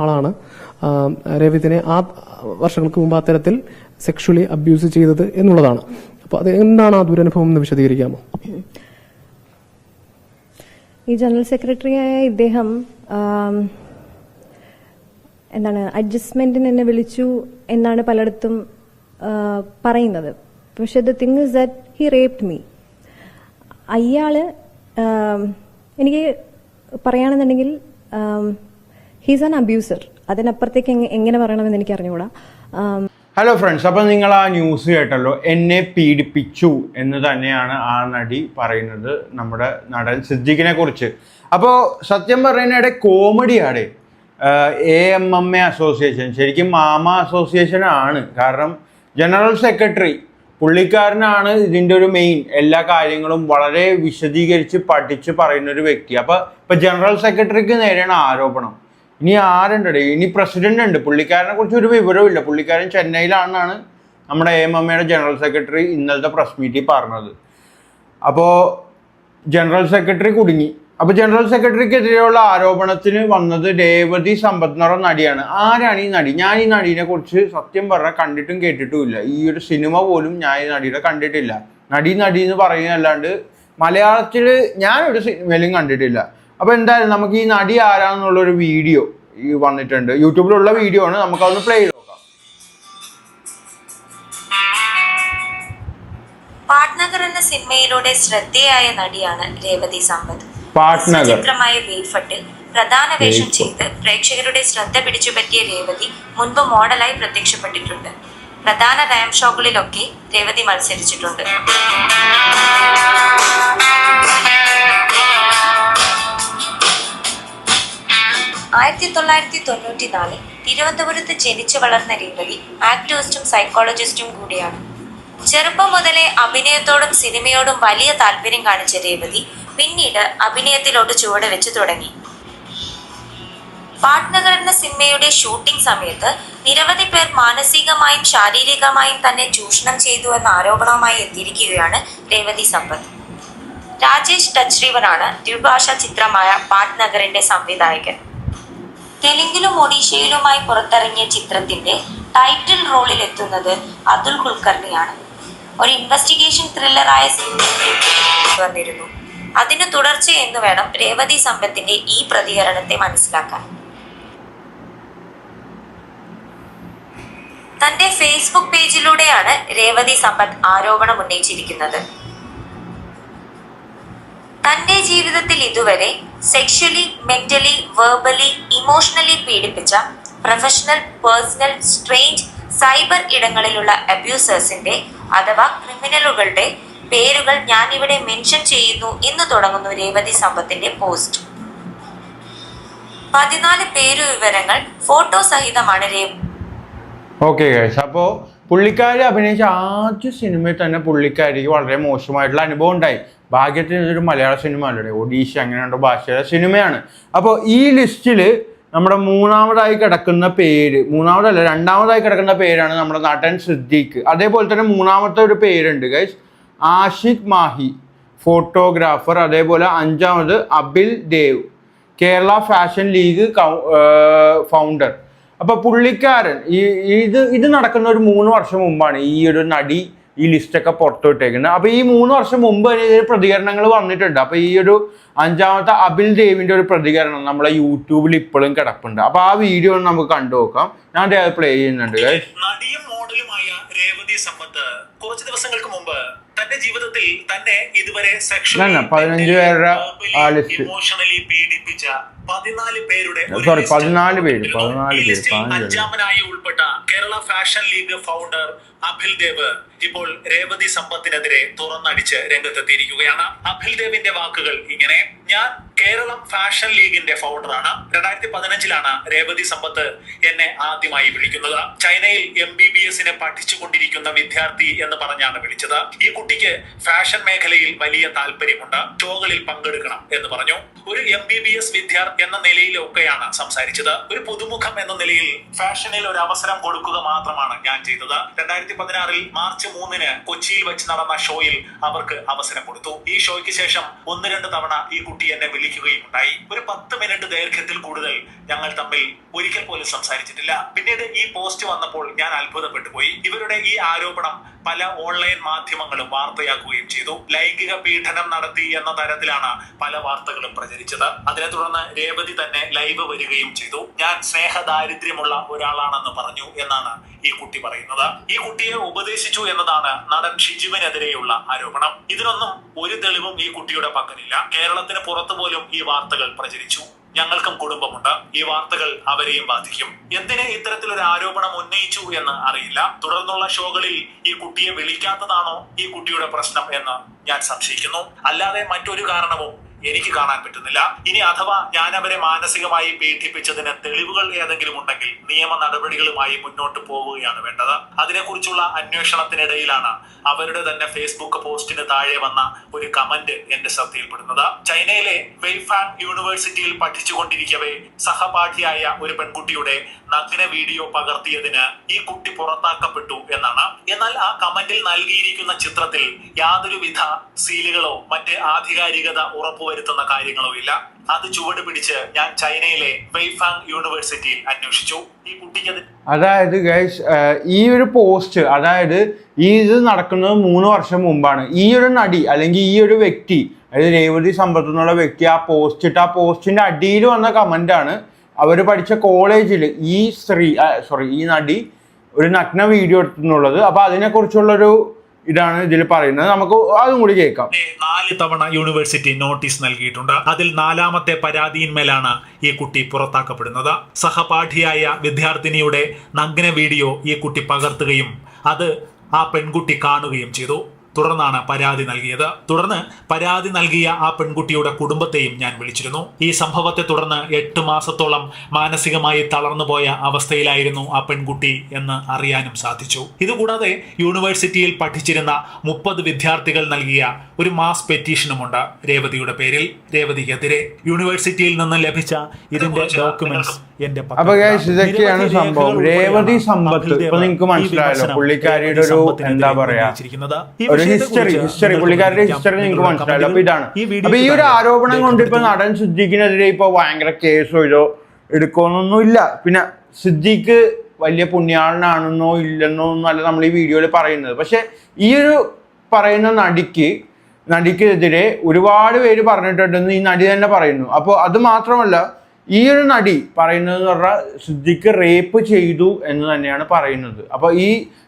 ആളാണ് രേവതിനെ ആ വർഷങ്ങൾക്ക് മുമ്പ് അത്തരത്തിൽ സെക്ഷലി അബ്യൂസ് ചെയ്തത് എന്നുള്ളതാണ്. അപ്പൊ അത് എന്താണ് ആ ദുരനുഭവം എന്ന് വിശദീകരിക്കാമോ? ഈ ജനറൽ സെക്രട്ടറിയായ ഇദ്ദേഹം അഡ്ജസ്റ്റ്മെന്റിന് എന്നെ വിളിച്ചു എന്നാണ് പലയിടത്തും പറയുന്നത്. പക്ഷെ the thing is that he raped me. അയാള് എനിക്ക് പറയുകയാണെന്നുണ്ടെങ്കിൽ ഹീസ് ആൻ അബ്യൂസർ. അതിനപ്പുറത്തേക്ക് എങ്ങനെ പറയണമെന്ന് എനിക്ക് അറിഞ്ഞുകൂടാ. ഹലോ ഫ്രണ്ട്സ്, അപ്പം നിങ്ങൾ ആ ന്യൂസ് കേട്ടല്ലോ. എന്നെ പീഡിപ്പിച്ചു എന്ന് തന്നെയാണ് ആ നടി പറയുന്നത്, നമ്മുടെ നടൻ സിദ്ദിഖിനെ കുറിച്ച്. അപ്പോൾ സത്യം പറയുന്നതിടെ കോമഡിയാണ്. AMMA അസോസിയേഷൻ ശരിക്കും മാമ അസോസിയേഷൻ ആണ്. കാരണം ജനറൽ സെക്രട്ടറി പുള്ളിക്കാരനാണ് ഇതിൻ്റെ ഒരു മെയിൻ എല്ലാ കാര്യങ്ങളും വളരെ വിശദീകരിച്ച് പഠിച്ച് പറയുന്ന ഒരു വ്യക്തി. ഇപ്പൊ ജനറൽ സെക്രട്ടറിക്ക് നേരെയാണ് ആരോപണം. ഇനി ആരുണ്ടേ? ഇനി പ്രസിഡന്റ് ഉണ്ട്. പുള്ളിക്കാരനെ കുറിച്ച് ഒരു വിവരവും ഇല്ല. പുള്ളിക്കാരൻ ചെന്നൈയിലാണെന്നാണ് നമ്മുടെ AMMAയുടെ ജനറൽ സെക്രട്ടറി ഇന്നലത്തെ പ്രസ് മീറ്റിൽ പറഞ്ഞത്. അപ്പോൾ ജനറൽ സെക്രട്ടറി കുടുങ്ങി. അപ്പോൾ ജനറൽ സെക്രട്ടറിക്കെതിരെയുള്ള ആരോപണത്തിന് വന്നത് രേവതി സമ്പത്ത് എന്ന് പറഞ്ഞ നടിയാണ്. ആരാണ് ഈ നടി? ഞാൻ ഈ നടീനെ കുറിച്ച് സത്യം പറഞ്ഞാൽ കണ്ടിട്ടും കേട്ടിട്ടുമില്ല. ഈ ഒരു സിനിമ പോലും ഞാൻ ഈ നടിയുടെ കണ്ടിട്ടില്ല. നടി എന്ന് പറയുന്നതല്ലാണ്ട് മലയാളത്തിൽ ഞാനൊരു സിനിമയിലും കണ്ടിട്ടില്ല. അപ്പോൾ എന്തായാലും നമുക്ക് ഈ നടി ആരാണെന്നുള്ളൊരു വീഡിയോ വന്നിട്ടുണ്ട്. യൂട്യൂബിലുള്ള വീഡിയോ ആണ്. നമുക്കതൊന്ന് പ്ലേ ചെയ്ത് നോക്കാം. പാട്നഗർ എന്ന സിനിമയിലൂടെ ശ്രദ്ധേയായ നടിയാണ് രേവതി സമ്പത്ത്. ചിത്രമായ വേഫട്ടിൽ പ്രധാന വേഷം ചെയ്ത് പ്രേക്ഷകരുടെ ശ്രദ്ധ പിടിച്ചുപറ്റിയ രേവതി മുൻപ് മോഡലായി പ്രത്യക്ഷപ്പെട്ടിട്ടുണ്ട്. പ്രധാന റാം ഷോകളിലൊക്കെ രേവതി മത്സരിച്ചിട്ടുണ്ട്. 1994 തിരുവനന്തപുരത്ത് ജനിച്ചു വളർന്ന രേവതി ആക്ടിവിസ്റ്റും സൈക്കോളജിസ്റ്റും കൂടിയാണ്. ചെറുപ്പം മുതലേ അഭിനയത്തോടും സിനിമയോടും വലിയ താല്പര്യം കാണിച്ച രേവതി പിന്നീട് അഭിനയത്തിലോട്ട് ചുവട് വെച്ച് തുടങ്ങി. പാട്നഗർ എന്ന സിനിമയുടെ ഷൂട്ടിംഗ് സമയത്ത് നിരവധി പേർ മാനസികമായും ശാരീരികമായും തന്നെ ചൂഷണം ചെയ്തു എന്ന ആരോപണവുമായി എത്തിയിരിക്കുകയാണ് രേവതി സമ്പത്ത്. രാജേഷ് ടച്ച്റിവറാണ് ദ്വിഭാഷാ ചിത്രമായ പാട്നഗറിന്റെ സംവിധായകൻ. തെലുങ്കിലും ഒഡീഷയിലുമായി പുറത്തിറങ്ങിയ ചിത്രത്തിന്റെ ടൈറ്റിൽ റോളിൽ എത്തുന്നത് അതുൽ കുൽക്കർണിയാണ്. ഒരു ഇൻവെസ്റ്റിഗേഷൻ ത്രില്ലറായ വന്നിരുന്നു. അതിന് തുടർച്ച എന്ന് വേണം രേവതി സമ്പത്തിന്റെ ഈ പ്രതികരണത്തെ മനസ്സിലാക്കാൻ. തന്റെ ഫേസ്ബുക്ക് പേജിലൂടെയാണ് രേവതി സമ്പത്ത് ആരോപണം ഉന്നയിച്ചിരിക്കുന്നത്. തന്റെ ജീവിതത്തിൽ ഇതുവരെ സെക്ഷലി, മെന്റലി, വെർബലി, ഇമോഷണലി പീഡിപ്പിച്ച പ്രൊഫഷണൽ, പേഴ്സണൽ, സ്ട്രേഞ്ച്, സൈബർ ഇടങ്ങളിലുള്ള അബ്യൂസേഴ്സിന്റെ അഥവാ ക്രിമിനലുകളുടെ പേരുകൾ ഞാൻ ഇവിടെ മെൻഷൻ ചെയ്യുന്നു എന്ന് തുടങ്ങുന്നു രേവതി സമ്പത്തിന്റെ പോസ്റ്റ്. 14 പേരു വിവരങ്ങൾ ഫോട്ടോ സഹിതമാണ് ഓക്കെ ഗൈസ്, അപ്പോൾ പുള്ളിക്കാരി അഭിനയിച്ച ആദ്യ സിനിമയിൽ തന്നെ പുള്ളിക്കാരിക്ക് വളരെ മോശമായിട്ടുള്ള അനുഭവം ഉണ്ടായി. ഭാഗ്യത്തിന് ഇതൊരു മലയാള സിനിമ അല്ലേ, ഒഡീഷ അങ്ങനെയുള്ള ഭാഷയുടെ സിനിമയാണ്. അപ്പോൾ ഈ ലിസ്റ്റിൽ നമ്മുടെ രണ്ടാമതായി കിടക്കുന്ന പേരാണ് നമ്മുടെ നടൻ സിദ്ദീഖ്. അതേപോലെ തന്നെ മൂന്നാമത്തെ ഒരു പേരുണ്ട് ഗൈസ്, ആഷിഖ് മാഹി, ഫോട്ടോഗ്രാഫർ. അതേപോലെ 5ാമത് Abil Dev, Kerala fashion league founder. അപ്പോൾ പുള്ളിക്കാരൻ ഇത് നടക്കുന്ന ഒരു 3 വർഷം മുമ്പാണ് ഈ ഒരു നടി ഈ ലിസ്റ്റൊക്കെ പുറത്തുവിട്ടേക്കുന്നത്. അപ്പോൾ ഈ 3 വർഷം മുമ്പ് ഇതിന് പ്രതികരണങ്ങൾ വന്നിട്ടുണ്ട്. അപ്പോൾ ഈ ഒരു 5ാമത്തെ അബിൽ ദേവിൻ്റെ ഒരു പ്രതികരണം നമ്മളെ യൂട്യൂബിൽ ഇപ്പോഴും കിടപ്പുണ്ട്. അപ്പോൾ ആ വീഡിയോ നമുക്ക് കണ്ടു നോക്കാം. ഞാൻ അത് പ്ലേ ചെയ്യുന്നുണ്ട്. നടിയും മോഡലുമായ രേവതി സമ്പത്ത് കുറച്ച് ദിവസങ്ങൾക്ക് മുമ്പ് തന്റെ ജീവിതത്തിൽ തന്നെ ഇതുവരെ സെക്ഷലി 15 പേരുടെ ഇമോഷണലി പീഡിപ്പിച്ച 14 പേരുടെ 14 പേര് 5ാമനായി ഉൾപ്പെട്ട Kerala fashion league founder Abhil Dev ഇപ്പോൾ രേവതി സമ്പത്തിനെതിരെ തുറന്നടിച്ച് രംഗത്തെത്തിയിരിക്കുകയാണ്. അഭിൽ ദേവിന്റെ വാക്കുകൾ ഇങ്ങനെ: ഞാൻ കേരളം ഫാഷൻ ലീഗിന്റെ ഫൗണ്ടറാണ്. 2015 രേവതി സമ്പത്ത് എന്നെ ആദ്യമായി വിളിക്കുന്നത്. ചൈനയിൽ MBBS പഠിച്ചുകൊണ്ടിരിക്കുന്ന വിദ്യാർത്ഥി എന്ന് പറഞ്ഞാണ് വിളിച്ചത്. ഈ കുട്ടിക്ക് ഫാഷൻ മേഖലയിൽ വലിയ താല്പര്യമുണ്ട്, ഷോകളിൽ പങ്കെടുക്കണം എന്ന് പറഞ്ഞു. ഒരു MBBS വിദ്യാർത്ഥി എന്ന നിലയിലൊക്കെയാണ് സംസാരിച്ചത്. ഒരു പുതുമുഖം എന്ന നിലയിൽ ഫാഷനിൽ ഒരു അവസരം കൊടുക്കുക കൊടുക്കുക മാത്രമാണ് ഞാൻ ചെയ്തത്. 2016 മാർച്ച് 3 കൊച്ചിയിൽ വെച്ച് നടന്ന ഷോയിൽ അവർക്ക് അവസരം കൊടുത്തു. ഈ ഷോയ്ക്ക് ശേഷം 1-2 തവണ ഈ കുട്ടി എന്നെ വിളിക്കുകയും ഉണ്ടായി. ഒരു 10 മിനിറ്റ് ദൈർഘ്യത്തിൽ കൂടുതൽ ഞങ്ങൾ തമ്മിൽ ഒരിക്കൽ പോലും സംസാരിച്ചിട്ടില്ല. പിന്നീട് ഈ പോസ്റ്റ് വന്നപ്പോൾ ഞാൻ അത്ഭുതപ്പെട്ടു പോയി. ഇവരുടെ ഈ ആരോപണം പല ഓൺലൈൻ മാധ്യമങ്ങളും വാർത്തയാക്കുകയും ചെയ്തു. ലൈംഗിക പീഡനം നടത്തി എന്ന തരത്തിലാണ് പല വാർത്തകളും പ്രചരിച്ചത്. അതിനെ തുടർന്ന് രേവതി തന്നെ ലൈവ് വരികയും ചെയ്തു. ഞാൻ സ്നേഹദാരിദ്ര്യമുള്ള ഒരാളാണെന്ന് പറഞ്ഞു എന്നാണ് ഈ കുട്ടി പറയുന്നത്. ഈ കുട്ടിയെ ഉപദേശിച്ചു എന്നതാണ് നടൻ ഷിജുവിനെതിരെയുള്ള ആരോപണം. ഇതിനൊന്നും ഒരു തെളിവും ഈ കുട്ടിയുടെ പക്കലില്ല. കേരളത്തിന് പുറത്തു പോലും ഈ വാർത്തകൾ പ്രചരിച്ചു. ഞങ്ങൾക്കും കുടുംബമുണ്ട്. ഈ വാർത്തകൾ അവരെയും ബാധിക്കും. എന്തിന് ഇത്തരത്തിലൊരു ആരോപണം ഉന്നയിച്ചു എന്ന് അറിയില്ല. തുടർന്നുള്ള ഷോകളിൽ ഈ കുട്ടിയെ വിളിക്കാത്തതാണോ ഈ കുട്ടിയുടെ പ്രശ്നം എന്ന് ഞാൻ സംശയിക്കുന്നു. അല്ലാതെ മറ്റൊരു കാരണവും എനിക്ക് കാണാൻ പറ്റുന്നില്ല. ഇനി അഥവാ ഞാൻ അവരെ മാനസികമായി പീഡിപ്പിച്ചതിന് തെളിവുകൾ ഏതെങ്കിലും ഉണ്ടെങ്കിൽ നിയമ നടപടികളുമായി മുന്നോട്ട് പോവുകയാണ് വേണ്ടത്. അതിനെക്കുറിച്ചുള്ള അന്വേഷണത്തിനിടയിലാണ് അവരുടെ തന്നെ ഫേസ്ബുക്ക് പോസ്റ്റിന് താഴെ വന്ന ഒരു കമന്റ് എന്റെ ശ്രദ്ധയിൽപ്പെടുന്നത്. ചൈനയിലെ വെയ്ഫാങ് യൂണിവേഴ്സിറ്റിയിൽ പഠിച്ചുകൊണ്ടിരിക്കവേ സഹപാഠിയായ ഒരു പെൺകുട്ടിയുടെ നഗ്ന വീഡിയോ പകർത്തിയതിന് ഈ കുട്ടി പുറത്താക്കപ്പെട്ടു എന്നാണ്. എന്നാൽ ആ കമന്റിൽ നൽകിയിരിക്കുന്ന ചിത്രത്തിൽ യാതൊരുവിധ സീലുകളോ മറ്റ് ആധികാരികത ഉറപ്പുവരുത്തുന്ന കാര്യങ്ങളോ ഇല്ല. അത് ചുവട് പിടിച്ച് ഞാൻ ചൈനയിലെ വെയ്ഫാങ് യൂണിവേഴ്സിറ്റിയിൽ അന്വേഷിച്ചു. ഈ കുട്ടിക്ക് അതായത് ഗൈസ്, ഈ ഒരു പോസ്റ്റ്, അതായത് ഇത് നടക്കുന്നത് 3 വർഷം മുമ്പാണ്. ഈ ഒരു നടി അല്ലെങ്കിൽ ഈ ഒരു വ്യക്തി, അതായത് രേവതി സമ്പത്ത് എന്നുള്ള വ്യക്തി ആ പോസ്റ്റ് ഇട്ട്, ആ പോസ്റ്റിന്റെ അടിയിൽ വന്ന കമന്റ് ആണ് അവർ പഠിച്ച കോളേജിൽ ഈ നടി ഒരു നഗ്ന വീഡിയോ എടുത്തുള്ളത്. അപ്പൊ അതിനെ കുറിച്ചുള്ളൊരു ഇതാണ് ഇതിൽ പറയുന്നത്. നമുക്ക് അതും കൂടി കേൾക്കാം. 4 തവണ യൂണിവേഴ്സിറ്റി നോട്ടീസ് നൽകിയിട്ടുണ്ട്. അതിൽ 4ാമത്തെ പരാതിയിന്മേലാണ് ഈ കുട്ടി പുറത്താക്കപ്പെടുന്നത്. സഹപാഠിയായ വിദ്യാർത്ഥിനിയുടെ നഗ്ന വീഡിയോ ഈ കുട്ടി പകർത്തുകയും അത് ആ പെൺകുട്ടി കാണുകയും ചെയ്തു. തുടർന്നാണ് പരാതി നൽകിയത്. തുടർന്ന് പരാതി നൽകിയ ആ പെൺകുട്ടിയുടെ കുടുംബത്തെയും ഞാൻ വിളിച്ചിരുന്നു. ഈ സംഭവത്തെ തുടർന്ന് 8 മാസത്തോളം മാനസികമായി തളർന്നുപോയ അവസ്ഥയിലായിരുന്നു ആ പെൺകുട്ടി എന്ന് അറിയാനും സാധിച്ചു. ഇതുകൂടാതെ യൂണിവേഴ്സിറ്റിയിൽ പഠിച്ചിരുന്ന 30 വിദ്യാർത്ഥികൾ നൽകിയ ഒരു മാസ് പെറ്റീഷനുമുണ്ട് രേവതിയുടെ പേരിൽ, രേവതിക്കെതിരെ. യൂണിവേഴ്സിറ്റിയിൽ നിന്ന് ലഭിച്ച ഇതിന്റെ ഡോക്യുമെന്റ്സ് എന്റെ ഇതൊക്കെയാണ് സംഭവം. രേവതി സമ്പത്ത് ഇപ്പൊ നിങ്ങൾക്ക് മനസ്സിലായല്ലോ, പുള്ളിക്കാരിയുടെ ഒരു എന്താ പറയാ ഹിസ്റ്ററി പുള്ളിക്കാരുടെ ഹിസ്റ്ററി നിങ്ങൾക്ക് മനസ്സിലായല്ലോ. അപ്പൊ ഇതാണ്. അപ്പൊ ഈ ഒരു ആരോപണം കൊണ്ട് ഇപ്പൊ നടൻ സിദ്ദീഖിനെതിരെ ഇപ്പൊ ഭയങ്കര കേസോ ഇതോ എടുക്കണമെന്നൊന്നും ഇല്ല. പിന്നെ സിദ്ദീഖ് വലിയ പുണ്യാളനാണെന്നോ ഇല്ലെന്നോ ഒന്നല്ല നമ്മൾ ഈ വീഡിയോയിൽ പറയുന്നത്. പക്ഷെ ഈ ഒരു പറയുന്ന നടിക്കെതിരെ ഒരുപാട് പേര് പറഞ്ഞിട്ടുണ്ടെന്ന് ഈ നടി തന്നെ പറയുന്നു. അപ്പോൾ അത് മാത്രമല്ല, ഈ ഒരു നടി പറയുന്നത് പറഞ്ഞാൽ സിദ്ദീഖ് റേപ്പ് ചെയ്തു എന്ന് തന്നെയാണ് പറയുന്നത്. അപ്പോൾ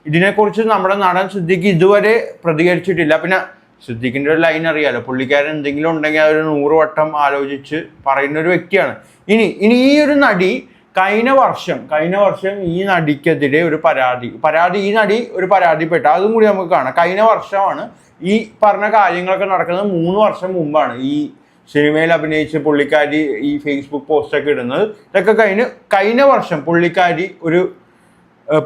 ഇതിനെക്കുറിച്ച് നമ്മുടെ നടൻ സിദ്ദീഖ് ഇതുവരെ പ്രതികരിച്ചിട്ടില്ല. പിന്നെ സിദ്ദീഖിൻ്റെ ഒരു ലൈൻ അറിയാലോ, പുള്ളിക്കാരൻ എന്തെങ്കിലും ഉണ്ടെങ്കിൽ അതൊരു 100 വട്ടം ആലോചിച്ച് പറയുന്ന ഒരു വ്യക്തിയാണ്. ഇനി ഈ ഒരു നടി കഴിഞ്ഞ വർഷം ഈ നടിക്കെതിരെ ഒരു പരാതി ഈ നടി ഒരു പരാതിപ്പെട്ട, അതും കൂടി നമുക്ക് കാണാം. കഴിഞ്ഞ വർഷമാണ് ഈ പറഞ്ഞ കാര്യങ്ങളൊക്കെ നടക്കുന്നത്. 3 വർഷം മുമ്പാണ് ഈ സിനിമയിൽ അഭിനയിച്ച് പുള്ളിക്കാരി ഈ ഫേസ്ബുക്ക് പോസ്റ്റൊക്കെ ഇടുന്നത്. ഇതൊക്കെ കഴിഞ്ഞ വർഷം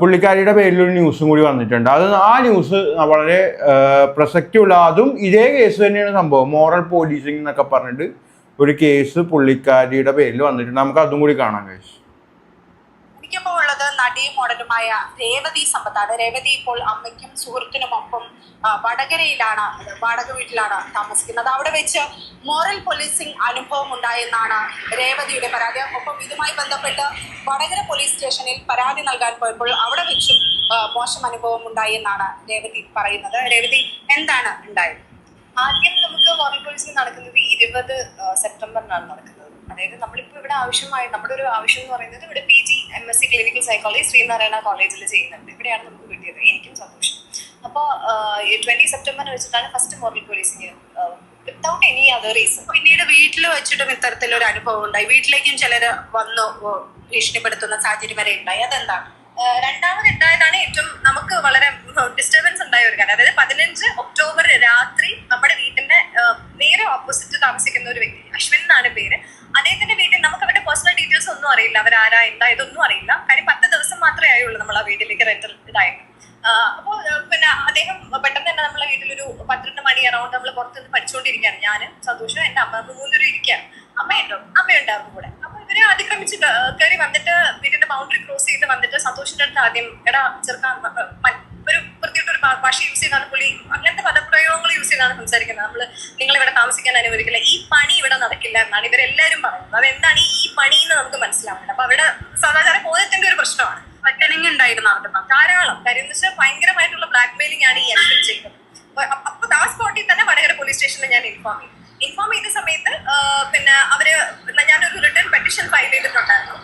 പുള്ളിക്കാരിയുടെ പേരിലൊരു ന്യൂസും കൂടി വന്നിട്ടുണ്ട്. ആ ന്യൂസ് വളരെ പ്രസക്തിയുള്ള, അതും ഇതേ കേസ് തന്നെയാണ് സംഭവം. മോറൽ പോലീസിങ് എന്നൊക്കെ പറഞ്ഞിട്ട് ഒരു കേസ് പുള്ളിക്കാരിയുടെ പേരിൽ വന്നിട്ടുണ്ട്. നമുക്ക് അതും കൂടി കാണാം ഗൈസ്. എനിക്കിപ്പോൾ ഉള്ളത് നടിയും മോഡലുമായ രേവതി സമ്പത്താണ്. രേവതി ഇപ്പോൾ അമ്മയ്ക്കും സുഹൃത്തിനുമൊപ്പം വടകരയിലാണ്, വാടക വീട്ടിലാണ് താമസിക്കുന്നത്. അവിടെ വെച്ച് മോറൽ പോലീസിംഗ് അനുഭവം ഉണ്ടായെന്നാണ് രേവതിയുടെ പരാതി. ഒപ്പം ഇതുമായി ബന്ധപ്പെട്ട് വടകര പോലീസ് സ്റ്റേഷനിൽ പരാതി നൽകാൻ പോയപ്പോൾ അവിടെ വെച്ചും മോശം അനുഭവം ഉണ്ടായെന്നാണ് രേവതി പറയുന്നത്. രേവതി, എന്താണ് ഉണ്ടായത്? ആദ്യം നമുക്ക് മോറൽ പോലീസിംഗ് നടക്കുന്നത് 20 സെപ്റ്റംബറിനാണ് നടക്കുന്നത്. അതായത് നമ്മളിപ്പോൾ ഇവിടെ നമ്മുടെ ഒരു ആവശ്യം എന്ന് പറയുന്നത് ഇവിടെ PG MSc clinical psychology Sreenarayana കോളേജിൽ ചെയ്യുന്നുണ്ട്. ഇവിടെയാണ് നമുക്ക് കിട്ടിയത്. എനിക്കും സന്തോഷം. അപ്പോൾ 20 സെപ്റ്റംബറിന് വെച്ചിട്ടാണ് first moral policing without any other reason. പിന്നീട് വീട്ടിൽ വെച്ചിട്ടും ഇത്തരത്തിലൊരു അനുഭവം ഉണ്ടായി. വീട്ടിലേക്കും ചിലര് വന്നു ഭീഷണിപ്പെടുത്തുന്ന സാഹചര്യം വരെ ഉണ്ടായി. അതെന്താണ്? രണ്ടാമത് ഉണ്ടായതാണ് ഏറ്റവും നമുക്ക് വളരെ ഡിസ്റ്റർബൻസ് ഉണ്ടായ ഒരു കാര്യം. അതായത് 15 ഒക്ടോബർ രാത്രി നമ്മുടെ വീട്ടിന്റെ നേരെ ഓപ്പോസിറ്റ് താമസിക്കുന്ന ഒരു വ്യക്തി, അശ്വിൻ എന്നാണ് പേര്. അദ്ദേഹത്തിന്റെ വീട്ടിൽ നമുക്ക് അവരുടെ പേഴ്സണൽ ഡീറ്റെയിൽസ് ഒന്നും അറിയില്ല, അവരാരാ എന്താ ഇതൊന്നും അറിയില്ല. കാര്യം 10 ദിവസം മാത്രമേ ആയുള്ളൂ നമ്മൾ ആ വീട്ടിലേക്ക് റെന്റൽ ഇതായിട്ട്. അപ്പോൾ പിന്നെ അദ്ദേഹം പെട്ടെന്ന് തന്നെ നമ്മളെ വീട്ടിലൊരു 12 മണി അറൗണ്ട് നമ്മൾ പുറത്തുനിന്ന് പഠിച്ചുകൊണ്ടിരിക്കുകയാണ്. ഞാനും സന്തോഷം, എന്റെ അമ്മ 3 പേരും ഇരിക്കുകയാണ്. അമ്മയുണ്ടാവും കൂടെ. അപ്പൊ ഇവരെ അതിക്രമിച്ച് കയറി വന്നിട്ട് വീടിന്റെ ബൗണ്ടറി ക്രോസ് ചെയ്ത് വന്നിട്ട് സന്തോഷിന്റെ അടുത്ത് അടുത്ത് ആദ്യം എടാ ചെറുക്കാൻ ഒരു വൃത്തിയിട്ടൊരു ഭാഷ യൂസ് ചെയ്താണ് പുള്ളി, അങ്ങനത്തെ പദപ്രയോഗങ്ങൾ യൂസ് ചെയ്താണ് സംസാരിക്കുന്നത്. നിങ്ങൾ ഇവിടെ താമസിക്കാൻ അനുവദിക്കില്ല, ഈ പണി ഇവിടെ നടക്കില്ല എന്നാണ് ഇവരെല്ലാവരും പറയുന്നത്. അതെന്താണ് ഈ പണി എന്ന് നമുക്ക് മനസ്സിലാവുന്നത്. അപ്പൊ അവിടെ സദാചാര ബോധത്തിന്റെ ഒരു പ്രശ്നമാണ്. ഒറ്റനങ്ങി ഉണ്ടായിരുന്നു അവിടെ ധാരാളം കാര്യം എന്ന് വെച്ചാൽ ഭയങ്കരമായിട്ടുള്ള ബ്ലാക്ക് മെയിലിംഗ് ആണ് ഈ അശ്വിൻ ചെയ്തത്. അപ്പൊ ആ സ്പോട്ടിൽ തന്നെ വടകര പോലീസ് സ്റ്റേഷനിൽ ഞാൻ ഇൻഫോം ചെയ്ത സമയത്ത് പിന്നെ ഞാനൊരു റിട്ടേൺ പെറ്റീഷൻ ഫയൽ ചെയ്തിട്ടുണ്ടായിരുന്നു.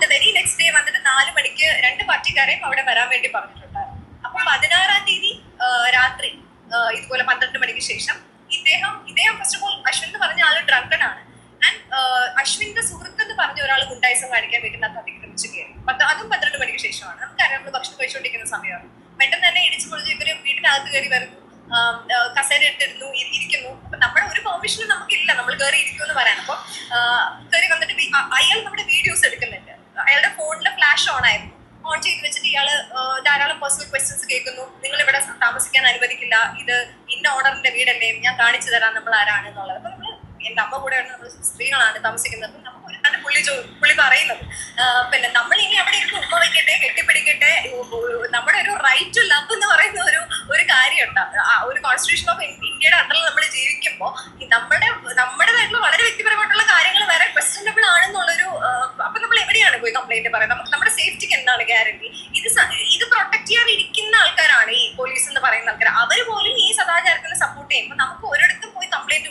ദ വെരി നെക്സ്റ്റ് ഡേ വന്നിട്ട് 4 മണിക്ക് 2 പാർട്ടിക്കാരെയും അവിടെ വരാൻ വേണ്ടി പറഞ്ഞിട്ടുണ്ടായിരുന്നു. അപ്പൊ 16-ാം തീയതി രാത്രി ഇതുപോലെ 12 മണിക്ക് ശേഷം ഇദ്ദേഹം ഫസ്റ്റ് ഓഫ് ഓൾ അശ്വിൻ എന്ന് പറഞ്ഞ ആള് ഡ്രങ്കൺ ആണ്. ആൻഡ് അശ്വിന്റെ സുഹൃത്ത് എന്ന് പറഞ്ഞ ഒരാൾ ഗുണ്ടായിസം കാണിക്കാൻ വീട്ടിനകത്ത് അതിക്രമിച്ച് കയറി. അതും 12 മണിക്ക് ശേഷമാണ്. നമുക്കറിയാം നമ്മൾ ഭക്ഷണം കഴിച്ചുകൊണ്ടിരിക്കുന്ന സമയമാണ്. പെട്ടെന്ന് തന്നെ ഇടിച്ചു പൊളിച്ച് ഇവര് വീട്ടിനകത്ത് കയറി വരുന്നു, കസേര ഇട്ടിരുന്നു, ഇരിക്കുന്നു. അപ്പൊ നമ്മുടെ ഒരു പെർമിഷനും നമുക്കില്ല നമ്മൾ കയറി ഇരിക്കും എന്ന് പറയാൻ. അപ്പൊ കയറി വന്നിട്ട് അയാൾ നമ്മുടെ വീഡിയോസ് എടുക്കുന്നുണ്ട്. അയാളുടെ ഫോണിലെ ഫ്ലാഷ് ഓൺ ആയിരുന്നു. ഓൺ ചെയ്ത് വെച്ചിട്ട് ഇയാള് ധാരാളം പേഴ്സണൽ ക്വസ്റ്റ്യൻസ് കേൾക്കുന്നു. നിങ്ങൾ ഇവിടെ താമസിക്കാൻ അനുവദിക്കില്ല, ഇത് ഇന്ന ഓർഡറിന്റെ വീടല്ലേ, ഞാൻ കാണിച്ചു തരാം നമ്മൾ ആരാണ് എന്നുള്ളത്. അപ്പൊ നമ്മള് എന്റെ അമ്മ കൂടെയാണ്, നമ്മൾ സ്ത്രീകളാണ് താമസിക്കുന്നത്. നമുക്ക് ഒരുപാട് പുള്ളി പറയുന്നത് പിന്നെ നമ്മൾ ഇനി അവിടെ ഇരുന്ന് ഉമ്മ വയ്ക്കട്ടെ, കെട്ടിപ്പിടിക്കട്ടെ, നമ്മുടെ ഒരു റൈറ്റ് ടു ലവ് എന്ന് പറയുന്ന ഒരു കാര്യമുണ്ട്. ഒരു കോൺസ്റ്റിറ്റ്യൂഷൻ ഓഫ് ഇന്ത്യയുടെ അണ്ടറിൽ നമ്മൾ ജീവിക്കുമ്പോൾ നമ്മുടേതായിട്ടുള്ള വളരെ വ്യക്തിപരമായിട്ടുള്ള കാര്യങ്ങൾ വേറെ ക്വസ്റ്റ്യനബിൾ ആണെന്നുള്ളൊരു അപ്പൊ നമ്മൾ എവിടെയാണ് പോയി കംപ്ലൈന്റ് പറയുന്നത്? നമുക്ക് നമ്മുടെ സേഫ്റ്റിക്ക് എന്താണ് ഗ്യാരണ്ടി? ഇത് പ്രൊട്ടക്ട് ചെയ്യാൻ ഇരിക്കുന്ന ആൾക്കാരാണ് ഈ പോലീസ് എന്ന് പറയുന്ന ആൾക്കാർ. അവർ പോലും ഈ സദാചാരത്തിന് സപ്പോർട്ട് ചെയ്യുമ്പോൾ നമുക്ക് ഒരിടത്തും പോയി കംപ്ലൈന്റ്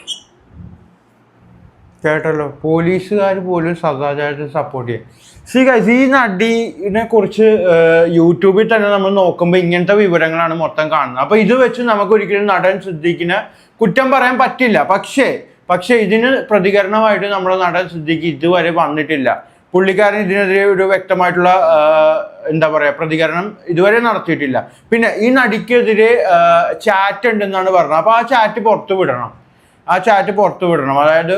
കേട്ടല്ലോ, പോലീസുകാർ പോലും സദാചാരത്തിന് സപ്പോർട്ട് ചെയ്യും. ഈ നടിനെ കുറിച്ച് യൂട്യൂബിൽ തന്നെ നമ്മൾ നോക്കുമ്പോൾ ഇങ്ങനത്തെ വിവരങ്ങളാണ് മൊത്തം കാണുന്നത്. അപ്പോൾ ഇത് വെച്ച് നമുക്ക് ഒരിക്കലും നടൻ സിദ്ദീഖിനെ കുറ്റം പറയാൻ പറ്റില്ല. പക്ഷേ ഇതിന് പ്രതികരണമായിട്ട് നമ്മുടെ നടൻ സിദ്ദീഖ് ഇതുവരെ വന്നിട്ടില്ല. പുള്ളിക്കാരൻ ഇതിനെതിരെ ഒരു വ്യക്തമായിട്ടുള്ള എന്താ പറയുക പ്രതികരണം ഇതുവരെ നടത്തിയിട്ടില്ല. പിന്നെ ഈ നടിക്കെതിരെ ചാറ്റ് ഉണ്ടെന്നാണ് പറഞ്ഞത്. അപ്പോൾ ആ ചാറ്റ് പുറത്തു വിടണം. അതായത്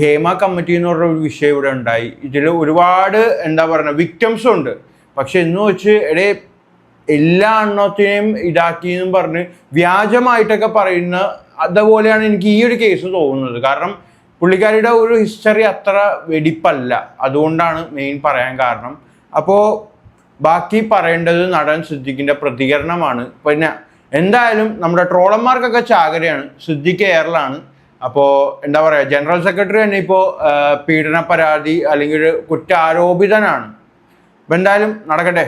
ഹേമ കമ്മിറ്റി എന്ന് പറഞ്ഞ ഒരു വിഷയം ഇവിടെ ഉണ്ടായി. ഇതിൽ ഒരുപാട് എന്താ പറയുക വിക്ടിംസും ഉണ്ട്. പക്ഷെ എന്ന് വെച്ച് എല്ലാ എണ്ണത്തിനെയും ഇതാക്കിയെന്നും പറഞ്ഞ് വ്യാജമായിട്ടൊക്കെ പറയുന്ന അതുപോലെയാണ് എനിക്ക് ഈ ഒരു കേസ് തോന്നുന്നത്. കാരണം പുള്ളിക്കാരിയുടെ ഒരു ഹിസ്റ്ററി അത്ര വെടിപ്പല്ല, അതുകൊണ്ടാണ് മെയിൻ പറയാൻ കാരണം. അപ്പോൾ ബാക്കി പറയേണ്ടത് നടൻ സിദ്ദീഖിൻ്റെ പ്രതികരണമാണ്. പിന്നെ എന്തായാലും നമ്മുടെ ട്രോളന്മാർക്കൊക്കെ ചാകരയാണ്, സിദ്ദീഖ് എയറിലാണ്. അപ്പോൾ എന്താ പറയുക, ജനറൽ സെക്രട്ടറി തന്നെ ഇപ്പോൾ പീഡന പരാതി അല്ലെങ്കിൽ ഒരു കുറ്റാരോപിതനാണ്. അപ്പം എന്തായാലും നടക്കട്ടെ.